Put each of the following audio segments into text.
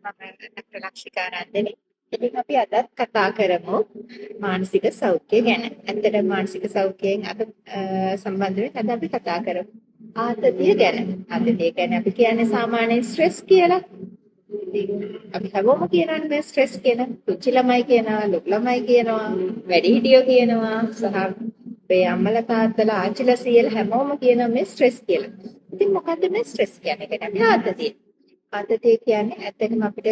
Dr. Lakshika Nandini. ඉතින් අපි අදත් කතා කරමු මානසික සෞඛ්‍ය ගැන. ඇත්තට මානසික සෞඛ්‍යයෙන් අද සම්බන්ධ වෙන්න අද අපි කතා කරමු ආතතිය ගැන. ආතතිය කියන්නේ අපි කියන්නේ සාමාන්‍යයෙන් ස්ට්‍රෙස් කියලා. ඉතින් අපි හැමෝම කියනවානේ මේ ස්ට්‍රෙස් කියන. පුංචි ළමයි කියනවා, ලොකු ළමයි කියනවා, වැඩිහිටියෝ කියනවා, සහ අපේ අම්මලා තාත්තලා ආච්චිලා සීයලා හැමෝම කියනවා මේ ස්ට්‍රෙස් කියලා. ඉතින් මොකද්ද මේ ස්ට්‍රෙස් කියන්නේ? ඒකට අපි ආතතිය. ආතතිය කියන්නේ ඇත්තටම අපිට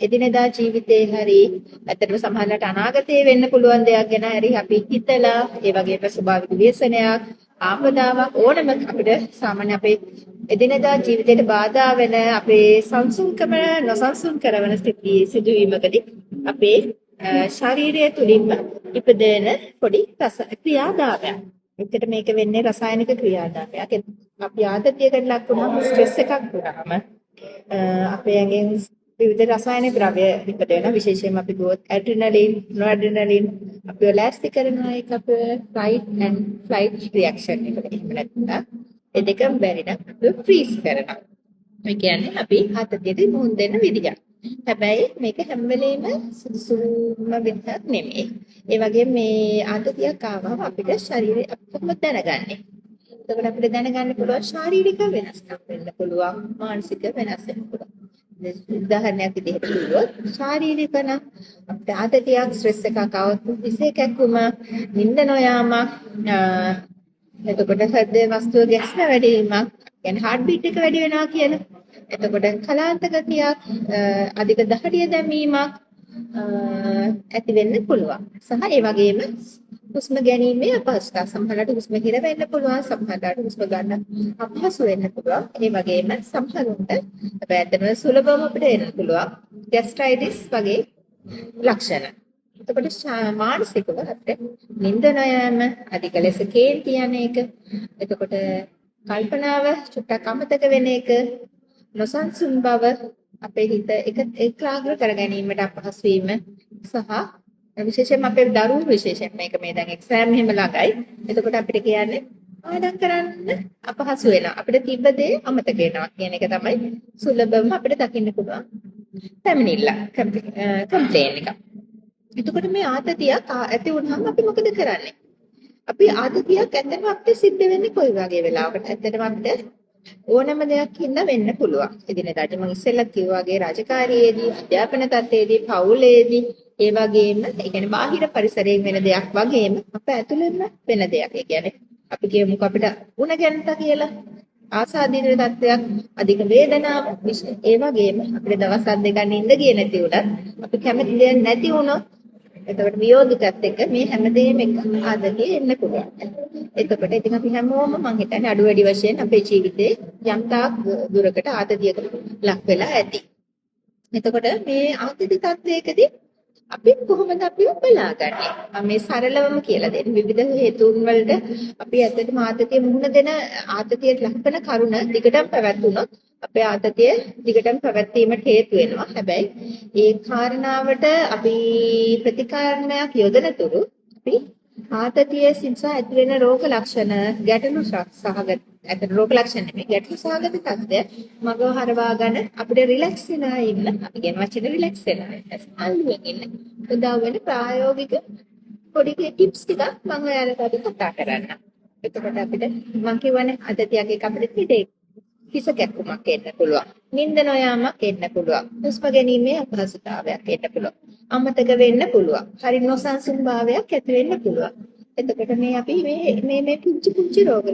එදිනෙදා ජීවිතේ හරි ඇත්තටම සමහරවිට අනාගතයේ වෙන්න පුළුවන් දෙයක් ගැන හරි අපි හිතලා ඒ වගේම ස්වභාවික ව්‍යසනයක් ආපදාවක් ඕනම අපිට සාමාන්‍ය අපේ එදිනෙදා ජීවිතයට බාධා වෙන අපේ සංසුන්කම නොසන්සුන් කරන සිදුවීමකදී අපේ ශාරීරිය තුලින්ම ඉපදෙන පොඩි ක්‍රියාදාමයක්. එතකොට මේක වෙන්නේ රසායනික ක්‍රියාදාමයක්. අපි ආතතියකට ලක් වුණාම ස්ට්‍රෙස් එකක් වුණාම අපේ ඇඟෙන් විවිධ රසායනික ද්‍රව්‍ය නිපද වෙනවා. විශේෂයෙන්ම අපි ගොත් ඇඩ්‍රිනලින්, නොඇඩ්‍රිනලින් අපිව ලෑස්ති කරනවා. ඒක අපේ ෆයිට් ඇන්ඩ් ෆ්ලයිට් රියැක්ෂන් එකට. එහෙම නැත්නම් ඒ දෙකම බැරි නම් අපිව ෆ්‍රීස් කරනවා. ඒ කියන්නේ අපි ආතතියට මුහුණ දෙන්න විදියක්. හැබැයි මේක හැම වෙලෙම සුදුසුම විදිහක් නෙමෙයි. ඒ වගේම මේ ආතතියක් ආවම අපිට ශරීරය අපි කොහොමද දැනගන්නේ? එතකොට අපිට දැනගන්න පුළුවන් ශාරීරික වෙනස්කම් වෙන්න පුළුවන්, මානසික වෙනස් වෙන්න පුළුවන්. උදාහරණයක් විදිහට කිව්වොත් ශාරීරික නම් අපිට ආතතියක් ස්ට්‍රෙස් එකක් આવොත් විශේෂයෙන්ම නිින්ද නොයාම, එතකොට හෘද වස්තුව ගැස්ම වැඩි වීමක්, කියන්නේ heart beat එක වැඩි වෙනවා කියන. එතකොට කලාන්ත ගතියක්, අධික දහඩිය දැමීමක් ඇති වෙන්න පුළුවන්. සහ ඒ වගේම හුස්ම ගැනීමේ අපහසුතාව. සමහරවිට හුස්ම හිර වෙන්න පුළුවන්, සමහරවිට හුස්ම ගන්න අපහසු වෙන්න පුළුවන්. ඒ වගේම සමහරුන්ට හැබැයි ඇත්තටම සුලභවම අපිට එන්න පුළුවන් ગેස්ට්‍රයිටිස් වගේ ලක්ෂණ. එතකොට මානසිකව අපිට නිින්ද නොයෑම, අධික ලෙස කේන්ති යන එක, එතකොට කල්පනාව චුට්ටක් අමතක වෙන එක, නොසන්සුන් බව, අපේ හිත ඒකාග්‍ර කර ගැනීමට අපහසු වීම සහ විශේෂයෙන්ම අපේ දරුවෝ විශේෂයෙන් මේක මේ දැන් එක්සෑම් එහෙම ළඟයි. එතකොට අපිට කියන්නේ පාඩම් කරන්න අපහසු වෙනවා. අපිට තිබ්බ දේ අමතක වෙනවා කියන එක තමයි සුලභවම අපිට දකින්න පුළුවන් පැමිණිල්ල කම්ප්ලේන් එක. එතකොට මේ ආතතියක් ඇති වුණාම අපි මොකද කරන්නේ? අපි ආතතියක් ඇත්තටම අපිට සිද්ධ වෙන්නේ කොයි වගේ වෙලාවකට? ඇත්තටම අපිට ඕනම දෙයක් හින්දා වෙන්න පුළුවන්. එදිනෙදාට මම ඉස්සෙල්ලා කිව්වා වගේ රාජකාරියේදී, අධ්‍යාපන තත්ත්වයේදී, පවුලේදී, ඒ වගේම ඒ කියන්නේ බාහිර පරිසරයෙන් වෙන දෙයක් වගේම අප ඇතුළෙන්ම වෙන දෙයක්. ඒ කියන්නේ අපි කියමුකෝ අපිට උණ ගැනට කියලා ආසාදීන තත්ත්වයක්, අධික වේදනාවක්, ඒ වගේම අපිට දවස් දෙකක් නිින්ද ගියේ නැති උනත් අපි කැමති දෙයක් නැති වුණොත් එතකොට වියෝධකත් එක්ක මේ හැමදේම එක ආදතිය එන්න පුළුවන්. එතකොට ඉතින් අපි හැමෝම මං හිතන්නේ අඩු වැඩි වශයෙන් අපේ ජීවිතේ යම් තාක් දුරකට ආතතියකට ලක් වෙලා ඇති. එතකොට මේ ආතති තත්වයකදී අපි කොහොමද අපිව බලාගන්නේ? මම මේ සරලවම කියලා දෙන්න. විවිධ හේතුන් වලට අපි ඇත්තටම ආතතිය මුහුණ දෙන ආතතියට ලක්වන කරුණ දිගටම පැවැත්වුණොත් අපේ ආතතිය දිගටම පැවැත්වීමට හේතු වෙනවා. හැබැයි ඒ කාරණාවට අපි ප්‍රතිකාරණයක් යොදන තුරු අපි ආතතිය සින්සා ඇති වෙන රෝග ලක්ෂණ ගැටලු සහගත ඇත්තට රෝග ලක්ෂණ නෙමෙයි ගැටලු සහගත තත්ත්වය මග හරවා ගන්න අපිට රිලැක්ස් වෙලා ඉන්න අපි කියන වචන රිලැක්ස් වෙලා අල්ලුවෙන් ඉන්න උදා වෙන ප්‍රායෝගික පොඩි ටිප්ස් ටිකක් මම ඔයාලට කතා කරන්න. එතකොට අපිට මම කියවනේ ආතතියක් එක අපිට පිටේ හිස කැක්කුමක් එන්න පුළුවන්. නිින්ද නොයාමක් එන්න පුළුවන්. හුස්ම ගැනීමේ අපහසුතාවයක් එන්න පුළුවන්. අමතක වෙන්න පුළුවන්. හරි නොසන්සුන් භාවයක් ඇති වෙන්න පුළුවන්. එතකොට මේ අපි මේ පුංචි රෝග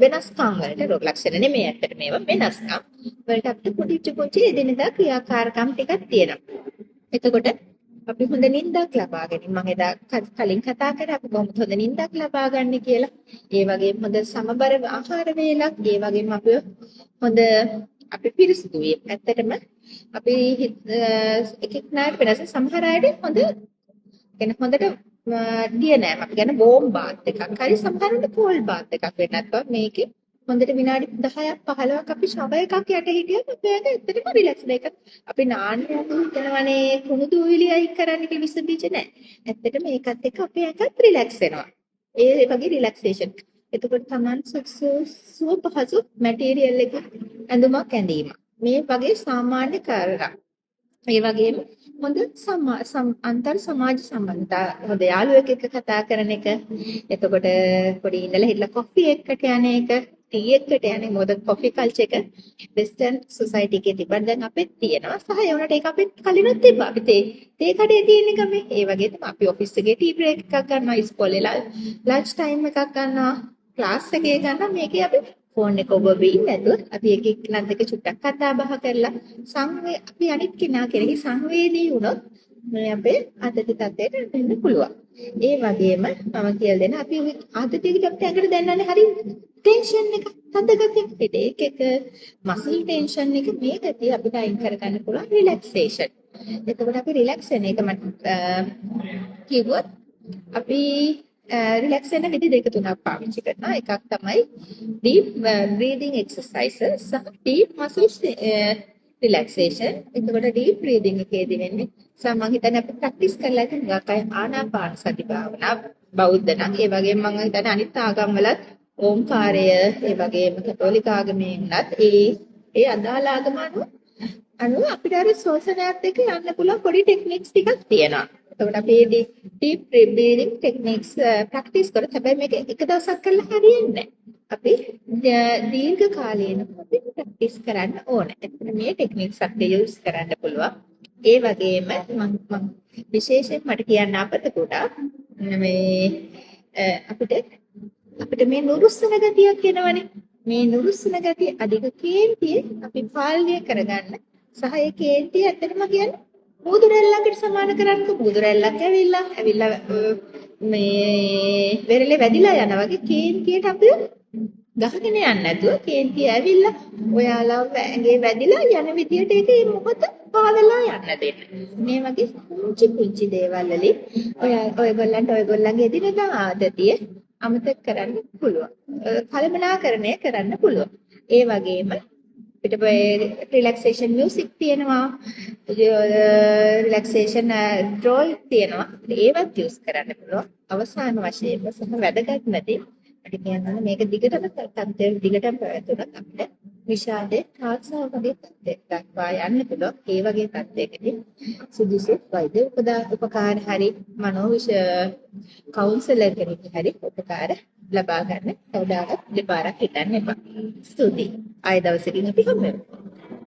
වෙනස්කම් වලට රෝග ලක්ෂණ නෙමෙයි ඇත්තට මේවා වෙනස්කම් වලට අපිට පුංචි එදිනෙදා ක්‍රියාකාරකම් ටිකක් තියෙනවා. එතකොට අපි හොඳ නිින්දක් ලබා ගැනීම මම එදා කලින් කතා කරා අපි කොහොමද හොඳ නිින්දක් ලබා ගන්න කියලා. ඒ වගේම හොඳ සමබර ආහාර වේලක්, ඒ වගේම අපි හොඳ අපි පිරිසිදු වීම. ඇත්තටම අපි එකෙක් නාට වෙනස සමහර අයට හොඳ කියන්නේ හොඳට දිය නෑම. අපි කියන්නේ වෝම් බාත් එකක්. හරි සමහරවිට කෝල්ඩ් බාත් එකක් වෙන්නත් මේකේ හොඳට විනාඩි 10ක් 15ක් අපි ෂවර් එකක් යට හිටියොත් අපේ ඇඟ ඇත්තටම රිලැක්ස් වෙලා. ඒක අපි නාන්නේ හිතනවනේ කුණු දූවිලි අයින් කරන්න කියලා විස බීජ නෑ. ඇත්තටම ඒකත් එක්ක අපේ ඇඟත් රිලැක්ස් වෙනවා. ඒ වගේ රිලැක්සේෂන්. එතකොට Taman සුව පහසු මැටීරියල් එක ඇඳුමක් ඇඳීම. මේ වගේ සාමාන්‍ය කාරණා. ඒ වගේම හොඳ අන්තර් සමාජ සම්බන්ධතා හොඳ යාළුවෙක් එක්ක කතා කරන එක. එතකොට පොඩි ඉඳලා හිටලා කොෆි එකකට යන එක, ටී එකකට යන්නේ මොකද කොෆි කල්චර් එක වෙස්ටර්න් සොසයිටි එකේ තිබ්බට දැන් අපිත් තියෙනවා. සහ ඒ වුණාට ඒක අපිත් කලිනුත් තිබ්බා. අපි තේ කඩේ තියෙන ගමේ. ඒ වගේ තමයි අපි ඔෆිස් එකේ ටී බ්‍රේක් එකක් ගන්නවා, ඉස්කෝලේ ලන්ච් ටයිම් එකක් ගන්නවා, ක්ලාස් එකේ ගන්නවා. මේකේ අපි ෆෝන් එක ඔබ වෙන්නේ නැතුව අපි එක එක්කෙනාත් එක්ක චුට්ටක් කතා බහ කරලා අපි අනිත් කෙනා කෙරෙහි සංවේදී වුණොත් මේ අපේ ආතති තත්ත්වයට එන්න පුළුවන්. ඒ වගේම මම කියලා දෙන්න අපි ආතතියකට අපිට ඇඟට දැනන්නේ හරි ටෙන්ෂන් එක, තද ගතිය, හෙඩේක් එක, මසල් ටෙන්ෂන් එක මේ ගතිය අපිට අයින් කරගන්න පුළුවන් රිලැක්සේෂන්. එතකොට අපි රිලැක්ස් වෙන එක මට කිව්වොත් අපි රිලැක්ස් වෙන විදි දෙක තුනක් පාවිච්චි කරනවා. එකක් තමයි deep breathing exercises සහ deep muscle relaxation. එතකොට deep breathing එකේදී වෙන්නේ මම හිතන්නේ අපි ප්‍රැක්ටිස් කරලා ඉතින් ගාකය ආනාපාන සති භාවනා බෞද්ධ නම් ඒ වගේම මම හිතන්නේ අනිත් ආගම් වලත් ඕම්කාරය ඒ වගේම කතෝලික ආගමේ වුණත් ඒ අදාළ ආගම අනුව අපිට අර ශෝෂණයත් එක්ක යන්න පුළුවන් පොඩි ටෙක්නික්ස් ටිකක් තියෙනවා. එතකොට අපි මේ deep breathing techniques practice කරත් හැබැයි මේක එක දවසක් කරලා හරියන්නේ නැහැ. අපි දීර්ඝ කාලීනව අපි practice කරන්න ඕනේ. එතකොට මේ techniques අපිට use කරන්න පුළුවන්. ඒ වගේම මම විශේෂයෙන් මට කියන්න අපතකොට මේ අපිට මේ නුරුස්සන ගතියක් එනවනේ. මේ නුරුස්සන ගතිය අධික කේන්තිය අපි පාලනය කරගන්න සහ ඒ කේන්තිය ඇත්තටම කියන්නේ බූදුරැල්ලකට සමාන කරන්නකො. බූදුරැල්ලක් ඇවිල්ලා මේ වෙරළේ වැදිලා යනවා වගේ කේන්තියට අපි ගහගෙන යන්නේ නැතුව කේන්තිය ඇවිල්ලා ඔයාලා ඇඟේ වැදිලා යන විදියට ඒක මොකද පාදලා යන්න දෙන්න. මේ වගේ පුංචි දේවල් වලින් ඔයගොල්ලන්ගේ එදිනෙදා ආදතිය අමතක කරන්න පුළුවන්. කලමනාකරණය කරන්න පුළුවන්. ඒ වගේම අපිට රිලැක්සේෂන් මියුසික් තියෙනවා, රිලැක්සේෂන් ඩ්‍රෝයින් තියෙනවා. ඒවත් යූස් කරන්න පුළුවන්. අවසාන වශයෙන්ම සහ වැදගත් නැති අපි කියන්නේ මේක දිගටම පැවැතුනොත් අපිට විෂාදේ ආසාව වගේ තත්ත්වයක් දක්වා යන්න පුළුවන්. ඒ වගේ තත්ත්වයකදී සුදුසු වෛද්‍ය උපකාර හරි කවුන්සලර් කෙනෙක් හරි උපකාර ලබා ගන්න කවදාවත් දෙපාරක් හිතන්න එපා. ස්තුතියි. ආයෙ දවසකින් අපි හමු වෙමු.